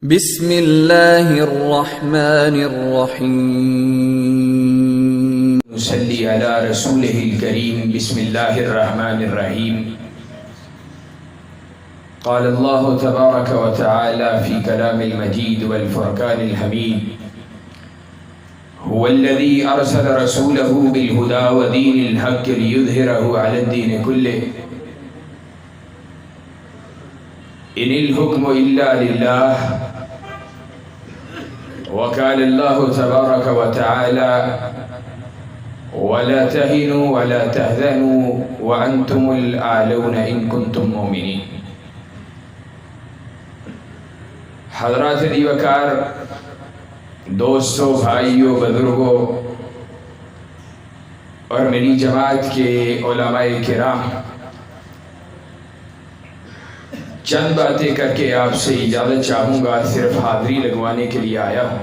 بسم اللہ الرحمن الرحیم نصلی علی رسولہ الکریم بسم اللہ الرحمن الرحیم قال اللہ تبارک و تعالی فی کلام المجید والفرقان الحمید هو الذی ارسل رسولہ بالہدى ودین الحق لیظہرہ علی الدین کلہ ان الحکم الا للہ وقال اللہ تبارک و تعالی ولا تهنوا ولا تحزنوا وانتم الاعلون ان کنتم مؤمنین۔ حضرات دیوکار، دوستوں، بھائیوں، بزرگوں اور میری جماعت کے علماء کرام، چند باتیں کر کے آپ سے اجازت چاہوں گا، صرف حاضری لگوانے کے لیے آیا ہوں۔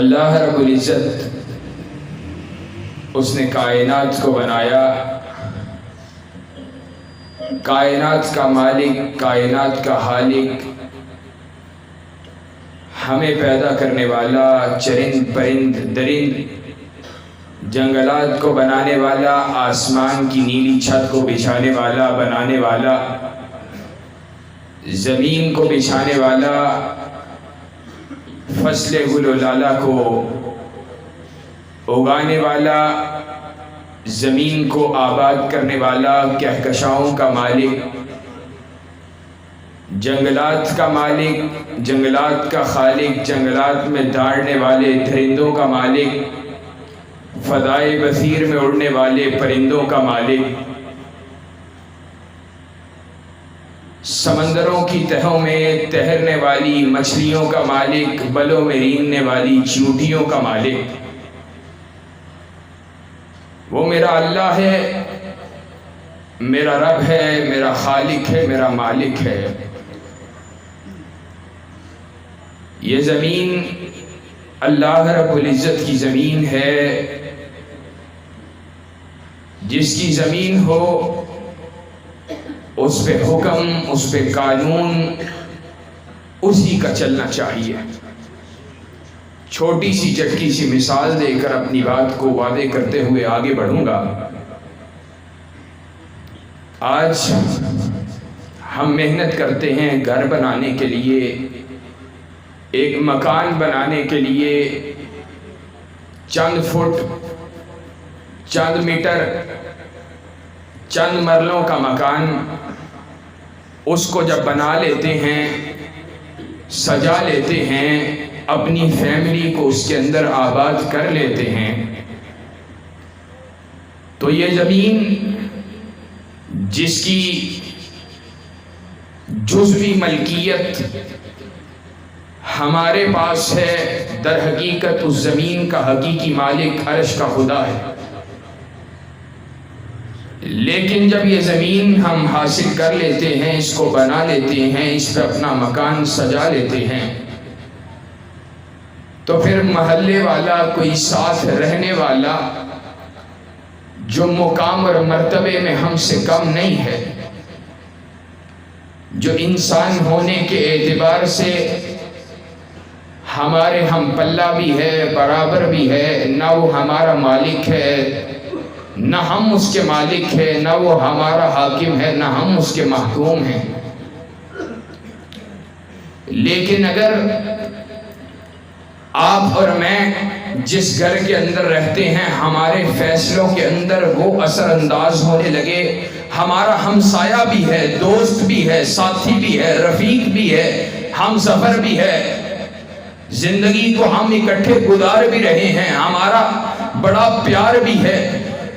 اللہ رب العزت، اس نے کائنات کو بنایا، کائنات کا مالک، کائنات کا خالق، ہمیں پیدا کرنے والا، چرند پرند درند، جنگلات کو بنانے والا، آسمان کی نیلی چھت کو بچھانے والا، بنانے والا، زمین کو بچھانے والا، فصل گل و لالہ کو اگانے والا، زمین کو آباد کرنے والا، کہکشاؤں کا مالک، جنگلات کا مالک، جنگلات کا خالق، جنگلات میں داڑنے والے درندوں کا مالک، فضائے بصیر میں اڑنے والے پرندوں کا مالک، سمندروں کی تہوں میں تیرنے والی مچھلیوں کا مالک، بلوں میں رینگنے والی چیونٹیوں کا مالک، وہ میرا اللہ ہے، میرا رب ہے، میرا خالق ہے، میرا مالک ہے۔ یہ زمین اللہ رب العزت کی زمین ہے، جس کی زمین ہو اس پہ حکم، اس پہ قانون اسی کا چلنا چاہیے۔ چھوٹی سی چٹکی سی مثال دے کر اپنی بات کو واضح کرتے ہوئے آگے بڑھوں گا۔ آج ہم محنت کرتے ہیں گھر بنانے کے لیے، ایک مکان بنانے کے لیے، چند فٹ، چند میٹر، چند مرلوں کا مکان، اس کو جب بنا لیتے ہیں، سجا لیتے ہیں، اپنی فیملی کو اس کے اندر آباد کر لیتے ہیں، تو یہ زمین جس کی جزوی ملکیت ہمارے پاس ہے، در حقیقت اس زمین کا حقیقی مالک عرش کا خدا ہے۔ لیکن جب یہ زمین ہم حاصل کر لیتے ہیں، اس کو بنا لیتے ہیں، اس پہ اپنا مکان سجا لیتے ہیں، تو پھر محلے والا، کوئی ساتھ رہنے والا جو مقام اور مرتبے میں ہم سے کم نہیں ہے، جو انسان ہونے کے اعتبار سے ہمارے ہم پلہ بھی ہے، برابر بھی ہے، نہ وہ ہمارا مالک ہے، نہ ہم اس کے مالک ہے، نہ وہ ہمارا حاکم ہے، نہ ہم اس کے محکوم ہیں۔ لیکن اگر آپ اور میں جس گھر کے اندر رہتے ہیں، ہمارے فیصلوں کے اندر وہ اثر انداز ہونے لگے، ہمارا ہمسایہ بھی ہے، دوست بھی ہے، ساتھی بھی ہے، رفیق بھی ہے، ہم سفر بھی ہے، زندگی کو ہم اکٹھے گزار بھی رہے ہیں، ہمارا بڑا پیار بھی ہے،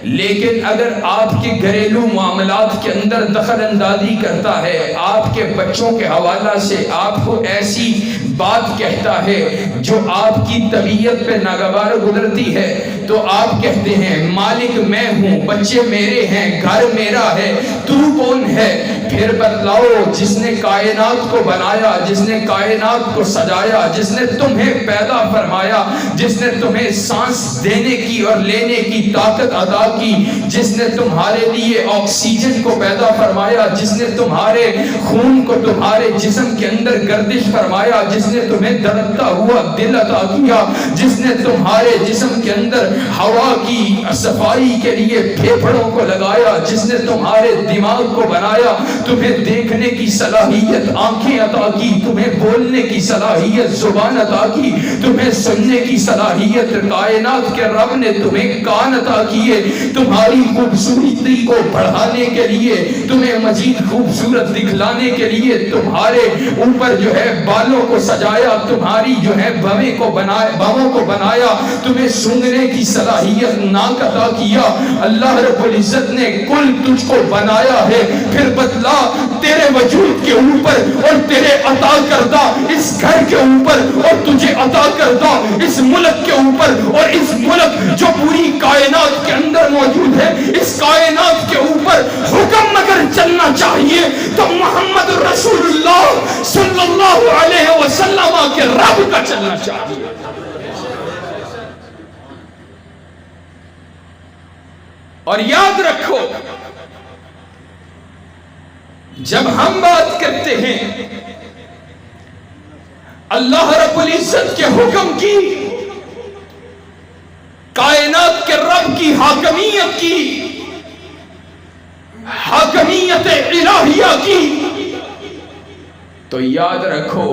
لیکن اگر آپ کے گھریلو معاملات کے اندر دخل اندازی کرتا ہے، آپ کے بچوں کے حوالہ سے آپ کو ایسی بات کہتا ہے جو آپ کی طبیعت پہ ناگوار گزرتی ہے، تو آپ کہتے ہیں مالک میں ہوں، بچے میرے ہیں، گھر میرا ہے، تو کون ہے؟ پھر بتلاؤ جس نے کائنات کو بنایا، جس نے کائنات کو سجایا، جس نے تمہیں پیدا فرمایا، جس نے تمہیں سانس دینے کی اور لینے کی طاقت عطا کی، جس نے تمہارے لیے آکسیجن کو پیدا فرمایا، جس نے تمہارے خون کو تمہارے جسم کے اندر گردش فرمایا، جس نے تمہیں دھڑکتا ہوا دل عطا کیا، جس نے تمہارے جسم کے اندر ہوا کی صفائی کے لیے پھیپھڑوں کو لگایا، جس نے تمہارے دماغ کو بنایا، تمہیں دیکھنے کی صلاحیت آنکھیں عطا کی، تمہیں بولنے کی صلاحیت زبان عطا کی، تمہیں سننے کی صلاحیت کائنات کے رب نے تمہیں کان عطا کیے، تمہاری خوبصورتی کو بڑھانے کے لیے، تمہیں مزید خوبصورت دکھلانے کے لیے تمہارے اوپر جو ہے بالوں کو سجایا، تمہاری جو ہے باموں کو بنایا، تمہیں سونگھنے کی صلاحیت ناک عطا کیا۔ اللہ رب العزت نے کل تجھ کو بنایا ہے، پھر بتلا تیرے وجود کے اوپر اور تیرے عطا کردہ اس گھر کے اوپر اور تجھے عطا کردہ اس ملک کے اوپر اور اس ملک جو پوری کائنات کے اندر موجود ہے، اس کائنات کے اوپر حکم اگر چلنا چاہیے تو محمد رسول اللہ صلی اللہ علیہ وسلم کے رب کا چلنا چاہیے۔ اور یاد رکھو جب ہم بات کرتے ہیں اللہ رب العزت کے حکم کی، کائنات کے رب کی حاکمیت کی، حاکمیت الہیہ کی، تو یاد رکھو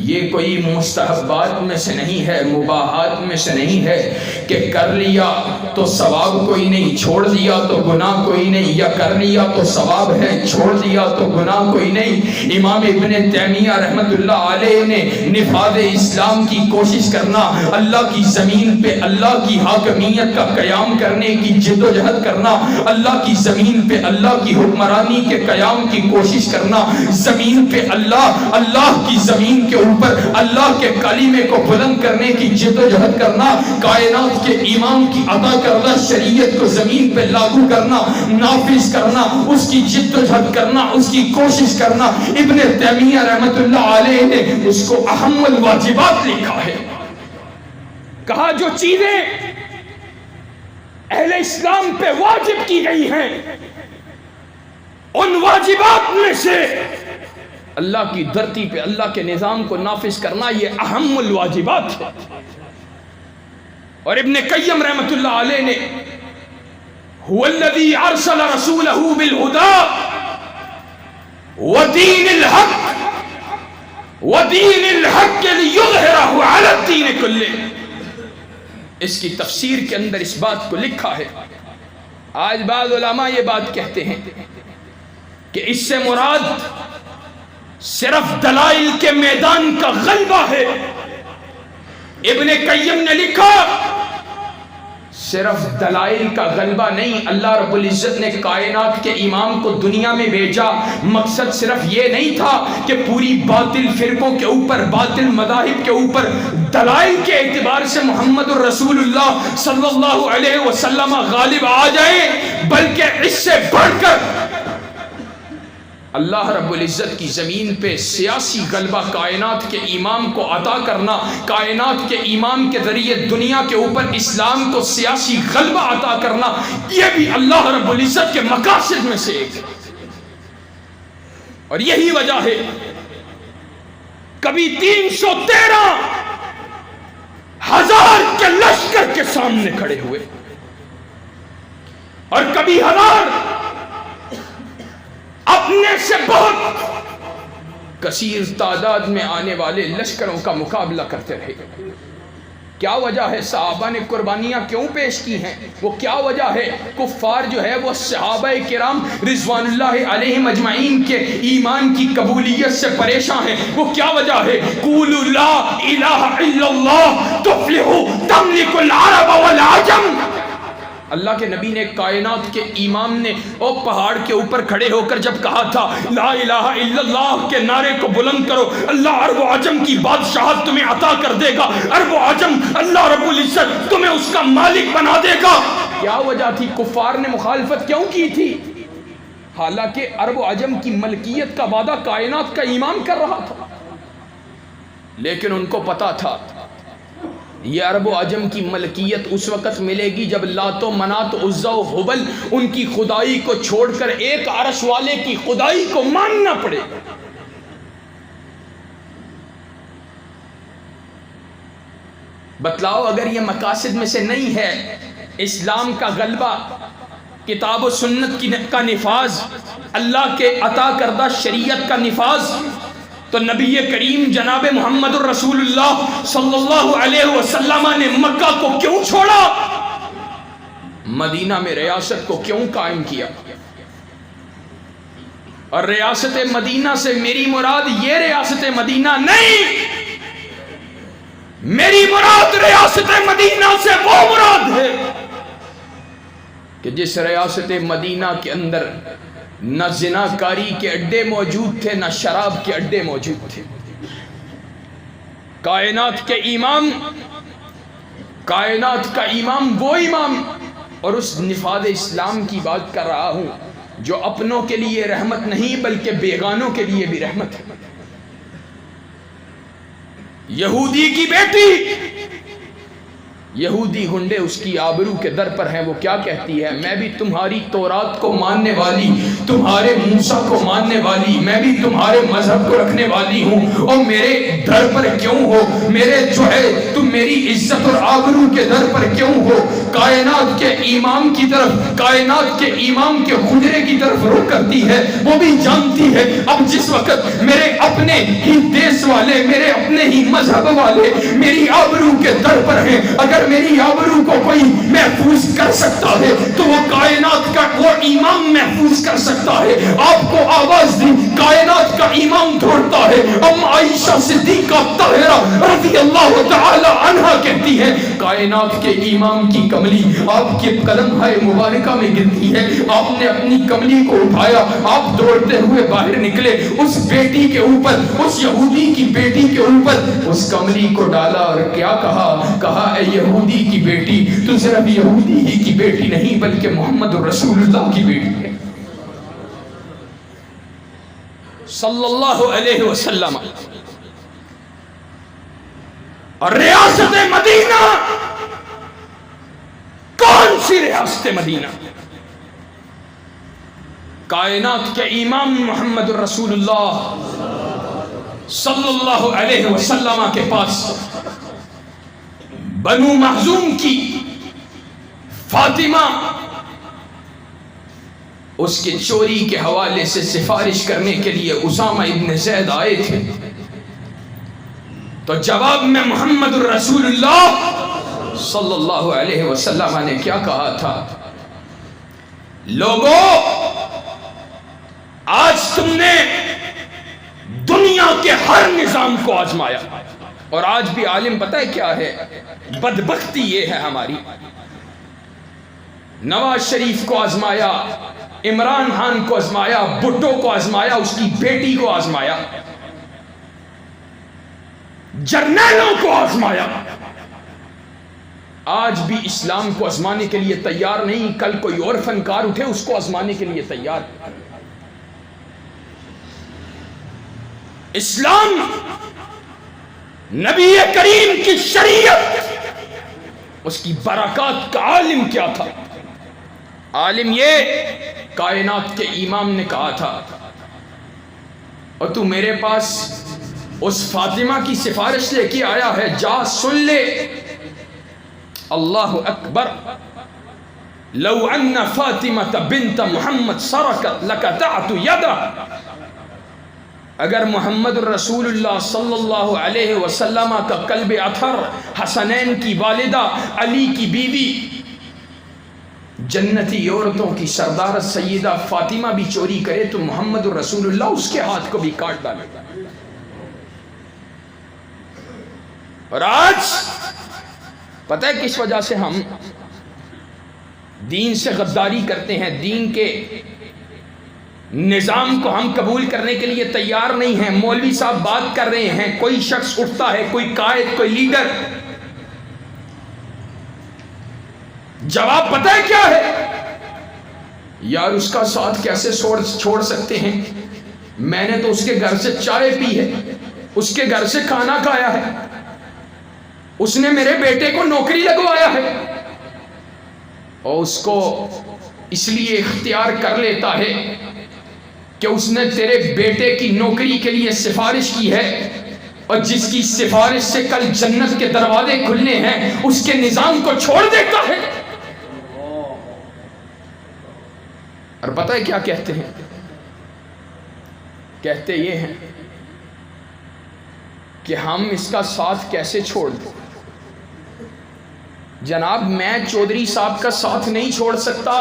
یہ کوئی مستحبات میں سے نہیں ہے، مباحات میں سے نہیں ہے کہ کر لیا تو ثواب کوئی نہیں، چھوڑ دیا تو گناہ کوئی نہیں، یا کر لیا تو ثواب ہے، چھوڑ دیا تو گناہ کوئی نہیں۔ امام ابن تیمیہ رحمت اللہ علیہ نے نفاذ اسلام کی کوشش کرنا، اللہ کی زمین پہ اللہ کی حاکمیت کا قیام کرنے کی جد و جہد کرنا، اللہ کی زمین پہ اللہ کی حکمرانی کے قیام کی کوشش کرنا، زمین پہ اللہ کی زمین کے اوپر اللہ کے کلمے کو بلند کرنے کی جد و جہد کرنا، کائنات کے امام کی عطا کردہ شریعت کو زمین پہ لاگو کرنا، نافذ کرنا، اس کی جد و جہد کرنا، اس کی کوشش کرنا۔ ابن تیمیہ رحمت اللہ علیہ نے اس کو اہم الواجبات لکھا ہے، کہا جو چیزیں اہل اسلام پہ واجب کی گئی ہیں ان واجبات میں سے اللہ کی دھرتی پہ اللہ کے نظام کو نافذ کرنا یہ اہم الواجبات ہے۔ اور ابن قیم رحمت اللہ علیہ نے هو الذي ارسل رسوله بالهدى ودين الحق ليظهره على الدين كله، اس کی تفسیر کے اندر اس بات کو لکھا ہے۔ آج بعض علماء یہ بات کہتے ہیں کہ اس سے مراد صرف دلائل کے میدان کا غلبہ ہے۔ ابن قیم نے لکھا صرف دلائل کا غلبہ نہیں، اللہ رب العزت نے کائنات کے امام کو دنیا میں بھیجا، مقصد صرف یہ نہیں تھا کہ پوری باطل فرقوں کے اوپر، باطل مذاہب کے اوپر دلائل کے اعتبار سے محمد الرسول اللہ صلی اللہ علیہ وسلم غالب آ جائیں، بلکہ اس سے بڑھ کر اللہ رب العزت کی زمین پہ سیاسی غلبہ کائنات کے امام کو عطا کرنا، کائنات کے امام کے ذریعے دنیا کے اوپر اسلام کو سیاسی غلبہ عطا کرنا، یہ بھی اللہ رب العزت کے مقاصد میں سے ایک ہے۔ اور یہی وجہ ہے کبھی 313,000 کے لشکر کے سامنے کھڑے ہوئے اور کبھی 1000 اپنے سے بہت کثیر تعداد میں آنے والے لشکروں کا مقابلہ کرتے رہے۔ کیا وجہ ہے؟ صحابہ نے قربانیاں کیوں پیش کی ہیں؟ وہ کیا وجہ ہے؟ کفار جو ہے وہ صحابہ کرام رضوان اللہ علیہم اجمعین کے ایمان کی قبولیت سے پریشان ہیں۔ وہ کیا وجہ ہے؟ قولوا لا الہ الا اللہ تفلحوا تملک العرب والعجم۔ اللہ کے نبی نے کائنات کے امام نے وہ پہاڑ کے اوپر کھڑے ہو کر جب کہا تھا لا الہ الا اللہ کے نعرے کو بلند کرو، اللہ عرب و عجم کی بادشاہت تمہیں عطا کر دے گا، عرب و عجم اللہ رب العزت تمہیں اس کا مالک بنا دے گا۔ کیا وجہ تھی؟ کفار نے مخالفت کیوں کی تھی؟ حالانکہ عرب و عجم کی ملکیت کا وعدہ کائنات کا امام کر رہا تھا، لیکن ان کو پتا تھا یہ عرب و عجم کی ملکیت اس وقت ملے گی جب لات و منات عزا و حبل ان کی خدائی کو چھوڑ کر ایک عرش والے کی خدائی کو ماننا پڑے گا۔ بتلاؤ اگر یہ مقاصد میں سے نہیں ہے، اسلام کا غلبہ، کتاب و سنت کا نفاذ، اللہ کے عطا کردہ شریعت کا نفاذ، تو نبی کریم جناب محمد الرسول اللہ صلی اللہ علیہ وسلم نے مکہ کو کیوں چھوڑا؟ مدینہ میں ریاست کو کیوں قائم کیا؟ اور ریاست مدینہ سے میری مراد یہ ریاست مدینہ نہیں، میری مراد ریاست مدینہ سے وہ مراد ہے کہ جس ریاست مدینہ کے اندر نہ زناکاری کے اڈے موجود تھے، نہ شراب کے اڈے موجود تھے۔ کائنات کا امام وہ امام، اور اس نفاذ اسلام کی بات کر رہا ہوں جو اپنوں کے لیے رحمت نہیں بلکہ بیگانوں کے لیے بھی رحمت ہے۔ یہودی کی بیٹی، یہودی ہنڈے اس کی آبرو کے در پر ہیں، وہ کیا کہتی ہے؟ میں بھی تمہاری تورات کو ماننے والی، تمہارے موسیٰ کو ماننے والی، میں بھی تمہارے مذہب کو رکھنے والی ہوں، اور میرے در پر کیوں ہو؟ میرے جو ہے تم میری عزت اور آبرو کے در پر کیوں ہو؟ کائنات کے امام کی طرف، کائنات کے امام کے حجرے کی طرف رخ کرتی ہے۔ وہ بھی جانتی ہے اب جس وقت میرے اپنے ہی دیس والے، میرے اپنے ہی مذہب والے میری آبرو کے در پر ہیں، اگر میری آبرو کو کوئی محفوظ کر سکتا ہے تو وہ کائنات کا وہ امام محفوظ کر سکتا ہے۔ آپ کو آواز دی، کائنات کا امام دھوڑتا ہے۔ ام عائشہ صدیقہ طاہرہ رضی اللہ تعالی عنہ کہتی ہے کائنات کے امام کی کملی آپ کے قدم ہے مبارکہ میں گرتی ہے، آپ نے اپنی کملی کو اٹھایا، آپ دوڑتے ہوئے باہر نکلے، اس بیٹی کے اوپر، اس یہودی کی بیٹی کے اوپر اس کملی کو ڈالا، اور کیا کہا اے یہودی کی بیٹی، تو صرف یہودی ہی کی بیٹی نہیں بلکہ محمد رسول اللہ کی بیٹی ہے صلی اللہ علیہ وسلم۔ اور ریاست مدینہ کون سی ریاست مدینہ؟ کائنات کے امام محمد رسول اللہ صلی اللہ علیہ وسلم کے پاس بنو مخزوم کی فاطمہ اس کے چوری کے حوالے سے سفارش کرنے کے لیے اسامہ ابن زید آئے تھے، تو جواب میں محمد الرسول اللہ صلی اللہ علیہ وسلم نے کیا کہا تھا؟ لوگوں، آج تم نے دنیا کے ہر نظام کو آزمایا، اور آج بھی عالم پتہ ہے کیا ہے؟ بدبختی یہ ہے ہماری، نواز شریف کو آزمایا، عمران خان کو آزمایا، بھٹو کو آزمایا، اس کی بیٹی کو آزمایا، جرنیلوں کو آزمایا، آج بھی اسلام کو آزمانے کے لیے تیار نہیں۔ کل کوئی اور فنکار اٹھے اس کو آزمانے کے لیے تیار۔ اسلام نبی کریم کی شریعت، اس کی برکات کا عالم کیا تھا؟ عالم یہ کائنات کے امام نے کہا تھا، اور تو میرے پاس اس فاطمہ کی سفارش لے کے آیا ہے، جا سن لے۔ اللہ اکبر، لو ان فاطمہ بنت محمد سرقت لقطعت یدہ، اگر محمد رسول اللہ صلی اللہ علیہ وسلم کا قلب اطہر، حسنین کی والدہ، علی کی بیوی، جنتی عورتوں کی سردار سیدہ فاطمہ بھی چوری کرے تو محمد رسول اللہ اس کے ہاتھ کو بھی کاٹ ڈالے گا۔ اور آج پتہ ہے کس وجہ سے ہم دین سے غداری کرتے ہیں؟ دین کے نظام کو ہم قبول کرنے کے لیے تیار نہیں ہیں۔ مولوی صاحب بات کر رہے ہیں، کوئی شخص اٹھتا ہے، کوئی قائد، کوئی لیڈر، جواب پتہ ہے کیا ہے؟ یار اس کا ساتھ کیسے چھوڑ سکتے ہیں؟ میں نے تو اس کے گھر سے چائے پی ہے، اس کے گھر سے کھانا کھایا ہے، اس نے میرے بیٹے کو نوکری لگوایا ہے، اور اس کو اس لیے اختیار کر لیتا ہے کہ اس نے تیرے بیٹے کی نوکری کے لیے سفارش کی ہے، اور جس کی سفارش سے کل جنت کے دروازے کھلنے ہیں اس کے نظام کو چھوڑ دیتا ہے۔ اور پتہ ہے کیا کہتے ہیں؟ کہتے یہ ہیں کہ ہم اس کا ساتھ کیسے چھوڑ دیں؟ جناب میں چودھری صاحب کا ساتھ نہیں چھوڑ سکتا،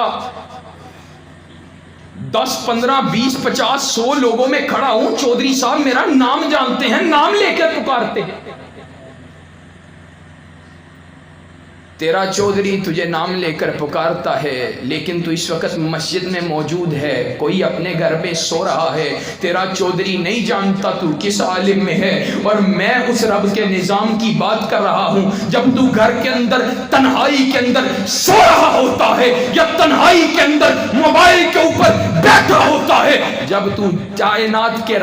10 15 20 50 100 لوگوں میں کھڑا ہوں، چودھری صاحب میرا نام جانتے ہیں، نام لے کر پکارتے ہیں۔ تیرا چودھری تجھے نام لے کر پکارتا ہے، لیکن تو اس وقت مسجد میں موجود ہے، کوئی اپنے گھر میں سو رہا ہے، تیرا چودھری نہیں جانتا تو کس عالم میں ہے۔ اور میں اس رب کے نظام کی بات کر رہا ہوں، جب تو گھر کے اندر تنہائی کے اندر سو رہا ہوتا ہے یا تنہائی کے اندر موبائل کے اوپر بیٹھا ہوتا ہے، جب تو کائنات کے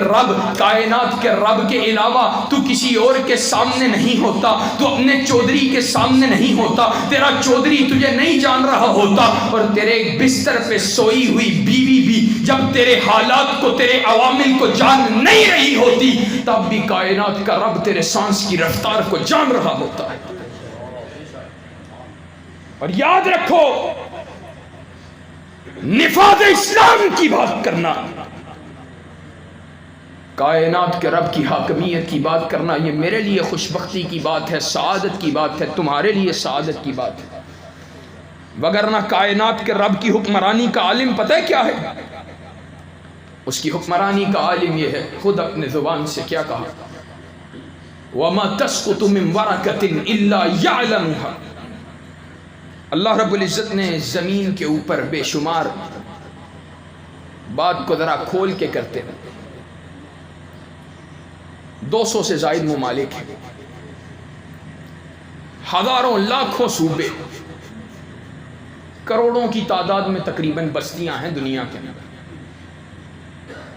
رب کے علاوہ تو کسی اور کے سامنے نہیں ہوتا، تو اپنے چودھری کے سامنے نہیں ہوتا، تیرا چودھری تجھے نہیں جان رہا ہوتا، اور تیرے بستر پہ سوئی ہوئی بیوی بھی جب تیرے حالات کو، تیرے عوامل کو جان نہیں رہی ہوتی، تب بھی کائنات کا رب تیرے سانس کی رفتار کو جان رہا ہوتا ہے۔ اور یاد رکھو، نفاذ اسلام کی بات کرنا، کائنات کے رب کی حاکمیت کی بات کرنا، یہ میرے لیے خوش بختی کی بات ہے، سعادت کی بات ہے، تمہارے لیے سعادت کی بات ہے۔ وگرنہ کائنات کے رب کی حکمرانی کا عالم پتہ ہے کیا ہے؟ اس کی حکمرانی کا عالم یہ ہے، خود اپنے زبان سے کیا کہا، وَمَا تَسْقُطُ مِن وَرَقَةٍ إِلَّا يَعْلَمُهَا۔ اللہ رب العزت نے زمین کے اوپر بے شمار، بات کو ذرا کھول کے کرتے ہیں، 200 سے زائد ممالک ہیں، ہزاروں لاکھوں صوبے، کروڑوں کی تعداد میں تقریباً بستیاں ہیں دنیا کے اندر،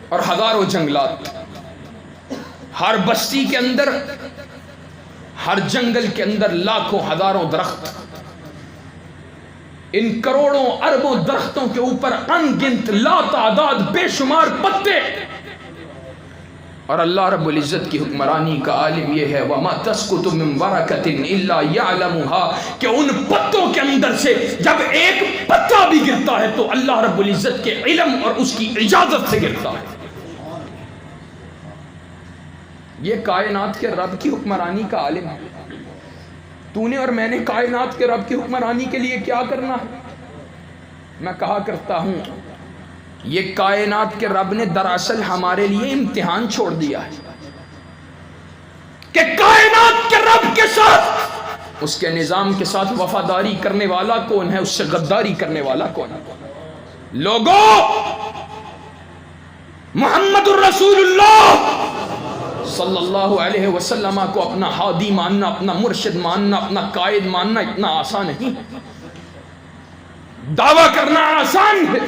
اور ہزاروں جنگلات، ہر بستی کے اندر، ہر جنگل کے اندر لاکھوں ہزاروں درخت، ان کروڑوں اربوں درختوں کے اوپر ان گنت لا تعداد بے شمار پتے، اور اللہ رب العزت کی حکمرانی کا عالم یہ ہے، وَمَا تَسْقُطُ مِن وَرَقَةٍ إِلَّا يَعْلَمُهَا، کہ ان پتوں کے اندر سے جب ایک پتا بھی گرتا ہے تو اللہ رب العزت کے علم اور اس کی اجازت سے گرتا ہے۔ یہ کائنات کے رب کی حکمرانی کا عالم ہے۔ تو نے اور میں نے کائنات کے رب کی حکمرانی کے لیے کیا کرنا ہے؟ میں کہا کرتا ہوں، یہ کائنات کے رب نے دراصل ہمارے لیے امتحان چھوڑ دیا ہے کہ کائنات کے رب کے ساتھ، اس کے نظام کے ساتھ وفاداری کرنے والا کون ہے، اس سے غداری کرنے والا کون ہے۔ لوگوں، محمد الرسول اللہ صلی اللہ علیہ وسلم کو اپنا ہادی ماننا، اپنا مرشد ماننا، اپنا قائد ماننا اتنا آسان نہیں، دعویٰ کرنا آسان ہے،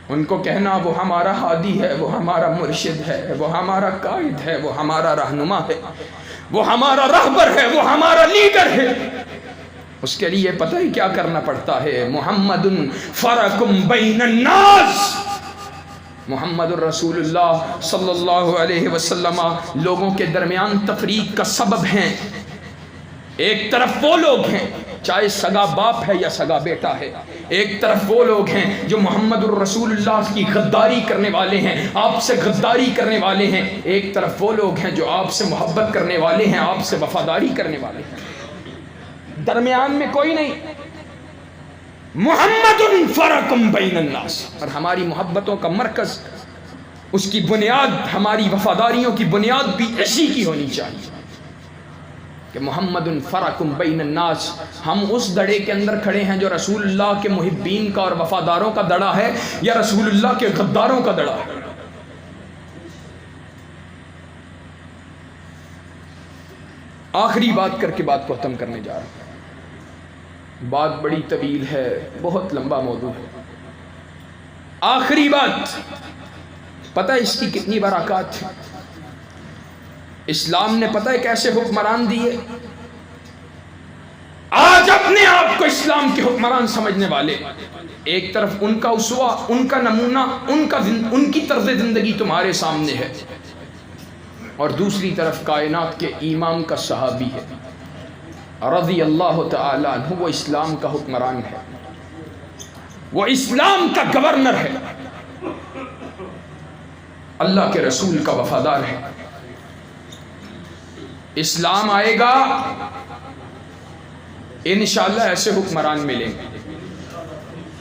ان کو کہنا وہ ہمارا ہادی ہے، وہ ہمارا مرشد ہے، وہ ہمارا قائد ہے، وہ ہمارا رہنما ہے، وہ ہمارا رہبر ہے، وہ ہمارا لیڈر ہے، اس کے لیے پتہ ہی کیا کرنا پڑتا ہے، محمد فرق بین الناس، محمد الرسول اللہ صلی اللہ علیہ وسلم لوگوں کے درمیان تفریق کا سبب ہیں۔ ایک طرف وہ لوگ ہیں، چاہے سگا باپ ہے یا سگا بیٹا ہے، ایک طرف وہ لوگ ہیں جو محمد الرسول اللہ کی غداری کرنے والے ہیں، آپ سے غداری کرنے والے ہیں، ایک طرف وہ لوگ ہیں جو آپ سے محبت کرنے والے ہیں، آپ سے وفاداری کرنے والے ہیں، درمیان میں کوئی نہیں۔ محمد فرق بین الناس، اور ہماری محبتوں کا مرکز، اس کی بنیاد، ہماری وفاداریوں کی بنیاد بھی اسی کی ہونی چاہیے کہ محمد فرق بین الناس۔ ہم اس دڑے کے اندر کھڑے ہیں جو رسول اللہ کے محبین کا اور وفاداروں کا دڑا ہے، یا رسول اللہ کے غداروں کا دڑا ہے۔ آخری بات کر کے بات کو ختم کرنے جا رہا ہوں۔ بات بڑی طویل ہے، بہت لمبا موضوع ہے۔ آخری بات، پتہ ہے اس کی کتنی برکات ہے؟ اسلام نے پتہ ہے کیسے حکمران دیے؟ آج اپنے آپ کو اسلام کے حکمران سمجھنے والے، ایک طرف ان کا اسوہ، ان کا نمونہ، ان کی طرز زندگی تمہارے سامنے ہے، اور دوسری طرف کائنات کے امام کا صحابی ہے رضی اللہ تعالی عنہ، وہ اسلام کا حکمران ہے، وہ اسلام کا گورنر ہے، اللہ کے رسول کا وفادار ہے۔ اسلام آئے گا، انشاءاللہ ایسے حکمران ملیں گے۔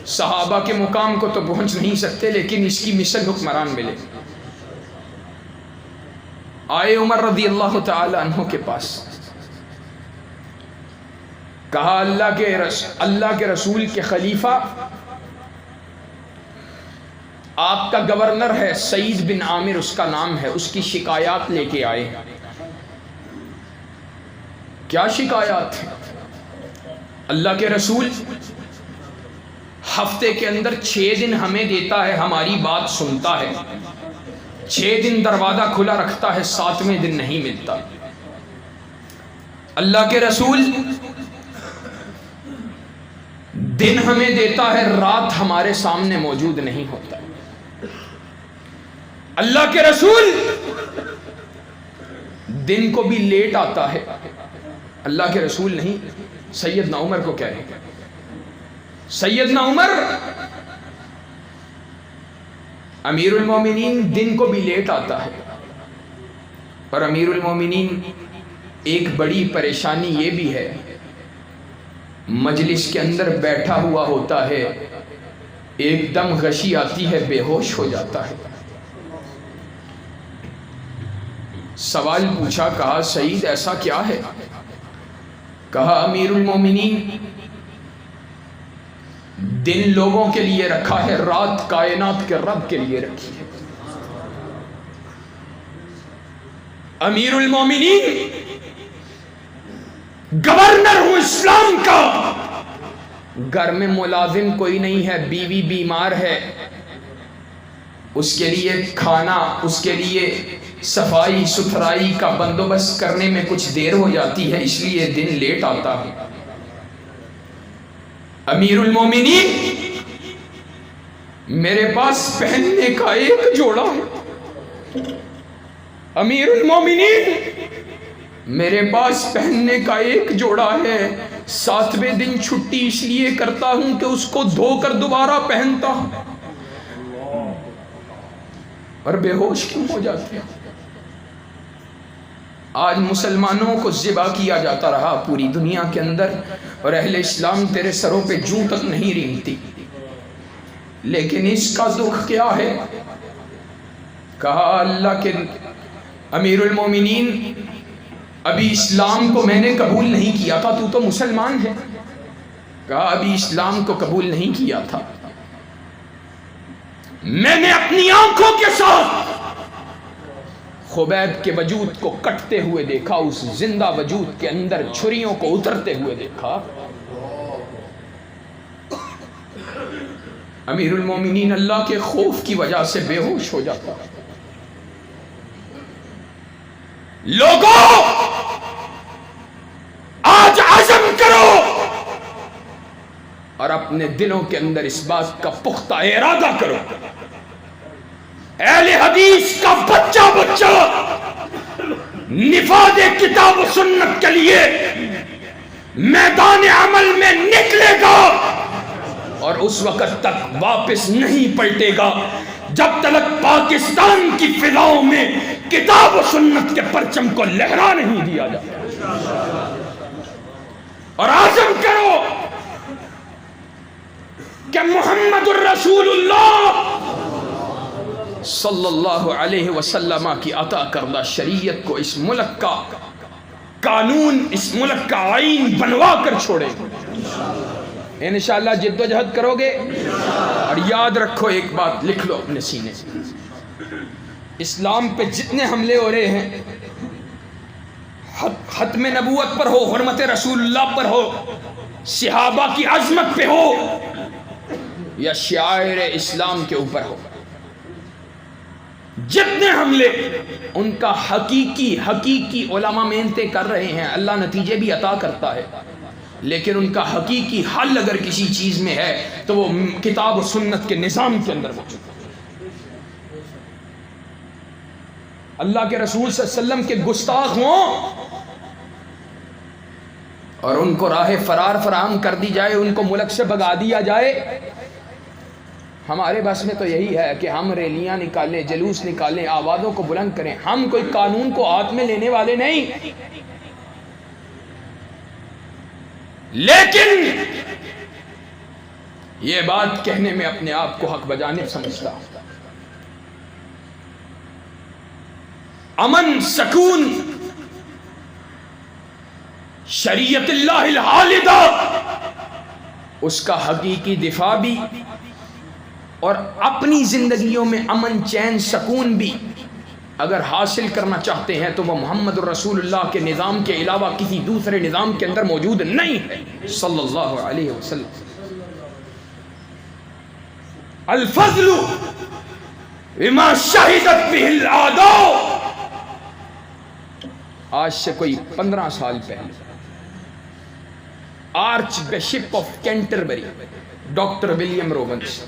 صحابہ کے مقام کو تو پہنچ نہیں سکتے، لیکن اس کی مثل حکمران ملے۔ آئے عمر رضی اللہ تعالی عنہ کے پاس، کہا اللہ کے رسول کے خلیفہ، آپ کا گورنر ہے سعید بن عامر اس کا نام ہے، اس کی شکایات لے کے آئے۔ کیا شکایات ہیں؟ اللہ کے رسول ہفتے کے اندر 6 دن ہمیں دیتا ہے، ہماری بات سنتا ہے، 6 دن دروازہ کھلا رکھتا ہے، 7ویں دن نہیں ملتا۔ اللہ کے رسول دن ہمیں دیتا ہے، رات ہمارے سامنے موجود نہیں ہوتا۔ اللہ کے رسول دن کو بھی لیٹ آتا ہے۔ اللہ کے رسول نہیں، سیدنا عمر کو کہہ رہے ہیں، سیدنا عمر امیر المومنین دن کو بھی لیٹ آتا ہے، اور امیر المومنین ایک بڑی پریشانی یہ بھی ہے، مجلس کے اندر بیٹھا ہوا ہوتا ہے، ایک دم غشی آتی ہے، بے ہوش ہو جاتا ہے۔ سوال پوچھا، کہا سعید ایسا کیا ہے؟ کہا امیر المومنین دن لوگوں کے لیے رکھا ہے، رات کائنات کے رب کے لیے رکھی ہے۔ امیر المومنین گورنر ہوں اسلام کا، گھر میں ملازم کوئی نہیں ہے، بیوی بیمار ہے، اس کے لیے کھانا، اس کے لیے صفائی ستھرائی کا بندوبست کرنے میں کچھ دیر ہو جاتی ہے، اس لیے دن لیٹ آتا ہے۔ امیر المومنین میرے پاس پہننے کا ایک جوڑا ہے، امیر المومنین میرے پاس پہننے کا ایک جوڑا ہے، 7ویں دن چھٹی اس لیے کرتا ہوں کہ اس کو دھو کر دوبارہ پہنتا ہوں، اور بے ہوش کیوں ہو جاتے ہیں؟ آج مسلمانوں کو ذبح کیا جاتا رہا پوری دنیا کے اندر، اور اہل اسلام تیرے سروں پہ جوں تک نہیں رینگتی، لیکن اس کا دکھ کیا ہے؟ کہا اللہ کے امیر المومنین ابھی اسلام کو میں نے قبول نہیں کیا تھا، تو مسلمان ہے؟ کہا ابھی اسلام کو قبول نہیں کیا تھا، میں نے اپنی آنکھوں کے ساتھ خبیب کے وجود کو کٹتے ہوئے دیکھا، اس زندہ وجود کے اندر چھریوں کو اترتے ہوئے دیکھا۔ امیر المومنین اللہ کے خوف کی وجہ سے بے ہوش ہو جاتا۔ لوگوں آج عزم کرو اور اپنے دلوں کے اندر اس بات کا پختہ ارادہ کرو، اہل حدیث کا بچہ نفاذ کتاب و سنت کے لیے میدان عمل میں نکلے گا، اور اس وقت تک واپس نہیں پلٹے گا جب تک پاکستان کی فضاؤں میں کتاب و سنت کے پرچم کو لہرا نہیں دیا جائے۔ اور عزم کرو کہ محمد الرسول اللہ صلی اللہ علیہ وسلم کی عطا کردہ شریعت کو اس ملک کا قانون، اس ملک کا آئین بنوا کر چھوڑے۔ انشاءاللہ جد و جہد کرو گے، اور یاد رکھو ایک بات لکھ لو اپنے سینے، اسلام پہ جتنے حملے ہو رہے ہیں، ختم نبوت پر ہو، حرمت رسول اللہ پر ہو، صحابہ کی عظمت پہ ہو یا شعائر اسلام کے اوپر ہو، جتنے حملے ان کا حقیقی علماء محنتیں کر رہے ہیں، اللہ نتیجے بھی عطا کرتا ہے، لیکن ان کا حقیقی حل اگر کسی چیز میں ہے تو وہ کتاب و سنت کے نظام کے اندر موجود ہے۔ اللہ کے رسول صلی اللہ علیہ وسلم کے گستاخ ہوں اور ان کو راہ فرار فراہم کر دی جائے، ان کو ملک سے بھگا دیا جائے، ہمارے بس میں تو یہی ہے کہ ہم ریلیاں نکالیں، جلوس نکالیں، آوازوں کو بلند کریں، ہم کوئی قانون کو ہاتھ میں لینے والے نہیں، لیکن یہ بات کہنے میں اپنے آپ کو حق بجانب سمجھتا ہوں۔ امن، سکون، شریعت اللہ الخالدہ، اس کا حقیقی دفاع بھی اور اپنی زندگیوں میں امن، چین، سکون بھی اگر حاصل کرنا چاہتے ہیں تو وہ محمد الرسول اللہ کے نظام کے علاوہ کسی دوسرے نظام کے اندر موجود نہیں ہے صلی اللہ علیہ وسلم۔ الفضل بما شہدت بہ الاعداء، آج سے کوئی 15 سال پہلے arch bishop of Canterbury doctor William Robbins,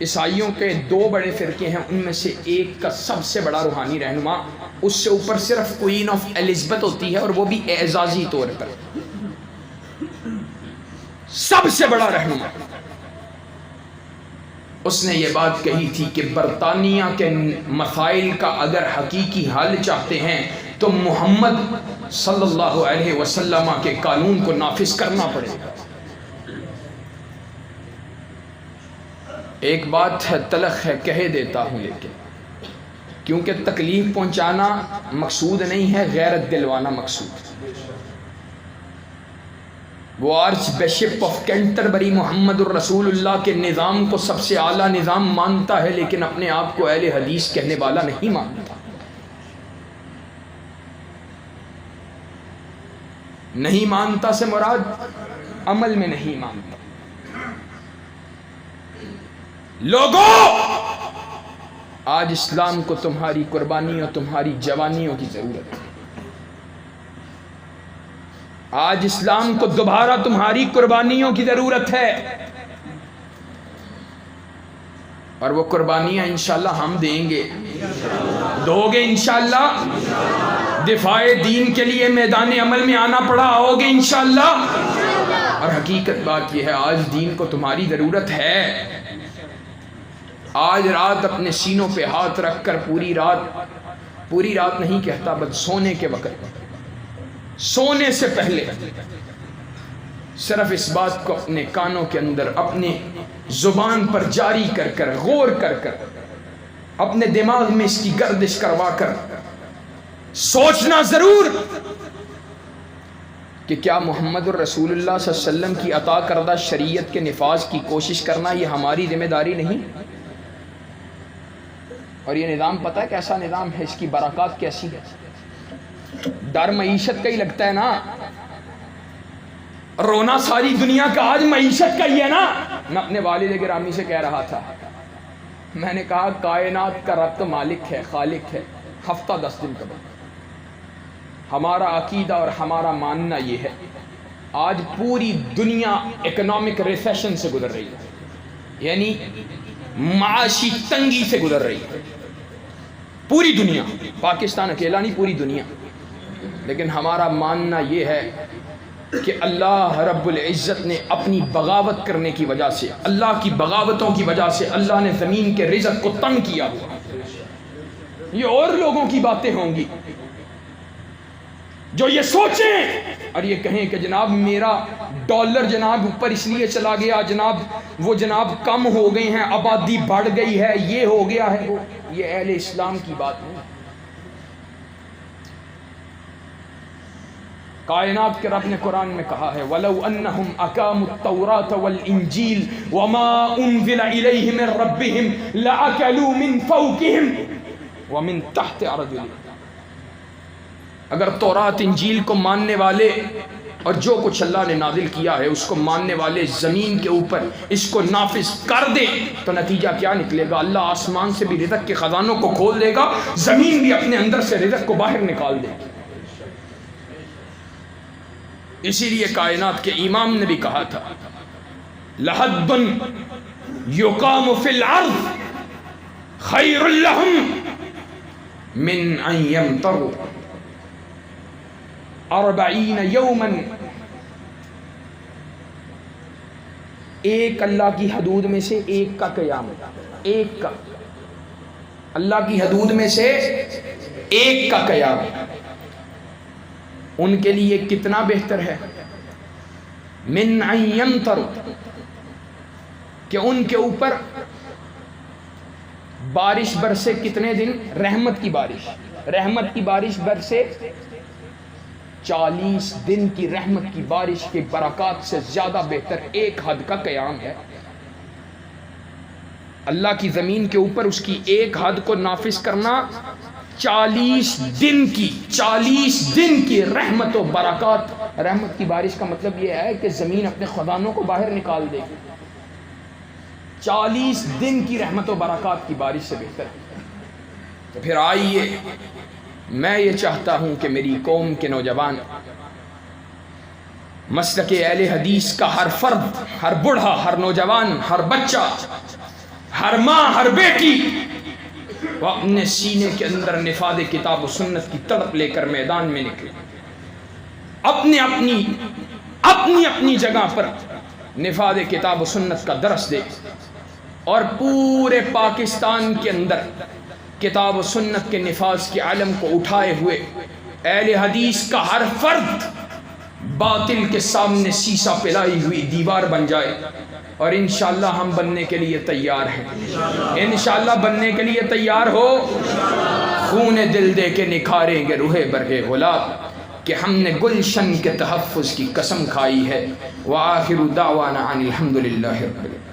عیسائیوں کے 2 بڑے فرقے ہیں، ان میں سے ایک کا سب سے بڑا روحانی رہنما، اس سے اوپر صرف کوئین آف ایلزبتھ ہوتی ہے اور وہ بھی اعزازی طور پر، سب سے بڑا رہنما، اس نے یہ بات کہی تھی کہ برطانیہ کے مسائل کا اگر حقیقی حل چاہتے ہیں تو محمد صلی اللہ علیہ وسلم کے قانون کو نافذ کرنا پڑے گا۔ ایک بات ہے، تلخ ہے، کہہ دیتا ہوں، لیکن کیونکہ تکلیف پہنچانا مقصود نہیں ہے، غیرت دلوانا مقصود ہے۔ وہ آرچ بشپ آف کینٹربری محمد الرسول اللہ کے نظام کو سب سے اعلیٰ نظام مانتا ہے، لیکن اپنے آپ کو اہل حدیث کہنے والا نہیں مانتا۔ نہیں مانتا سے مراد عمل میں نہیں مانتا۔ لوگوں، آج اسلام کو تمہاری قربانیوں، تمہاری جوانیوں کی ضرورت ہے۔ آج اسلام کو دوبارہ تمہاری قربانیوں کی ضرورت ہے، اور وہ قربانیاں انشاءاللہ ہم دیں گے، دو گے انشاءاللہ۔ دفاع دین کے لیے میدان عمل میں آنا پڑا، آؤ گے انشاءاللہ۔ اور حقیقت بات یہ ہے، آج دین کو تمہاری ضرورت ہے۔ آج رات اپنے سینوں پہ ہاتھ رکھ کر پوری رات نہیں کہتا، بس سونے کے وقت، سونے سے پہلے صرف اس بات کو اپنے کانوں کے اندر، اپنے زبان پر جاری کر کر، غور کر کر، اپنے دماغ میں اس کی گردش کروا کر سوچنا ضرور کہ کیا محمد الرسول اللہ صلی اللہ علیہ وسلم کی عطا کردہ شریعت کے نفاذ کی کوشش کرنا یہ ہماری ذمہ داری نہیں؟ اور یہ نظام پتہ ہے کیسا نظام ہے، اس کی برکات کیسی ہے؟ ڈر معیشت کا ہی لگتا ہے نا، رونا ساری دنیا کا آج معیشت کا ہی ہے نا۔ میں اپنے والد گرامی سے کہہ رہا تھا، میں نے کہا کائنات کا رب تو مالک ہے، خالق ہے، ہفتہ 10 دن کا بعد ہمارا عقیدہ اور ہمارا ماننا یہ ہے، آج پوری دنیا اکنامک ریسیشن سے گزر رہی ہے، یعنی معاشی تنگی سے گزر رہی ہے پوری دنیا، پاکستان اکیلا نہیں، پوری دنیا۔ لیکن ہمارا ماننا یہ ہے کہ اللہ رب العزت نے اپنی بغاوت کرنے کی وجہ سے، اللہ کی بغاوتوں کی وجہ سے اللہ نے زمین کے رزق کو تنگ کیا ہوا۔ یہ اور لوگوں کی باتیں ہوں گی جو یہ سوچیں اور یہ کہیں کہ جناب میرا ڈالر جناب اوپر اس لیے چلا گیا، جناب وہ جناب کم ہو گئے ہیں، آبادی بڑھ گئی ہے، یہ ہو گیا ہے، وہ یہ اہل اسلام کی بات نہیں۔ کائنات کے رب نے قرآن میں کہا ہے وَلَوْ أَنَّهُمْ أَقَامُوا التَّوْرَاةَ وَالْإِنْجِيلَ وَمَا أُنزِلَ إِلَيْهِمْ مِنْ رَبِّهِمْ لَأَكَلُوا مِنْ فَوْقِهِمْ وَمِنْ تَحْتِ أَرْجُلِهِمْ۔ اگر تورات انجیل کو ماننے والے اور جو کچھ اللہ نے نازل کیا ہے اس کو ماننے والے زمین کے اوپر اس کو نافذ کر دیں تو نتیجہ کیا نکلے گا؟ اللہ آسمان سے بھی رزق کے خزانوں کو کھول دے گا، زمین بھی اپنے اندر سے رزق کو باہر نکال دے گی۔ اسی لیے کائنات کے امام نے بھی کہا تھا لحد یقام فی الارض خیر لہم من ان یمطروا 40 یوما۔ ایک اللہ کی حدود میں سے ایک کا قیام، ایک کا اللہ کی حدود میں سے ایک کا قیام ان کے لیے کتنا بہتر ہے؟ من ان یمطروا، کہ ان کے اوپر بارش برسے کتنے دن؟ رحمت کی بارش، رحمت کی بارش برسے 40 دن کی رحمت کی بارش کی برکات سے زیادہ بہتر ایک حد کا قیام ہے۔ اللہ کی زمین کے اوپر اس کی ایک حد کو نافذ کرنا 40 دن کی رحمت و برکات۔ رحمت کی بارش کا مطلب یہ ہے کہ زمین اپنے خزانوں کو باہر نکال دے گی۔ 40 دن کی رحمت و برکات کی بارش سے بہتر ہے۔ تو پھر آئیے، میں یہ چاہتا ہوں کہ میری قوم کے نوجوان مسلک اہل حدیث کا ہر فرد، ہر بوڑھا، ہر نوجوان، ہر بچہ، ہر ماں، ہر بیٹی وہ اپنے سینے کے اندر نفاذ کتاب و سنت کی تڑپ لے کر میدان میں نکلے، اپنی جگہ پر نفاذ کتاب و سنت کا درس دے، اور پورے پاکستان کے اندر کتاب و سنت کے نفاذ کے علم کو اٹھائے ہوئے اہل حدیث کا ہر فرد باطل کے سامنے سیسا پلائی ہوئی دیوار بن جائے۔ اور انشاءاللہ ہم بننے کے لیے تیار ہیں، انشاءاللہ بننے کے لیے تیار ہو۔ خون دل دے کے نکھاریں گے روح برگ گلاب، کہ ہم نے گلشن کے تحفظ کی قسم کھائی ہے۔ وآخر دعوانا ان الحمدللہ رب العالمین۔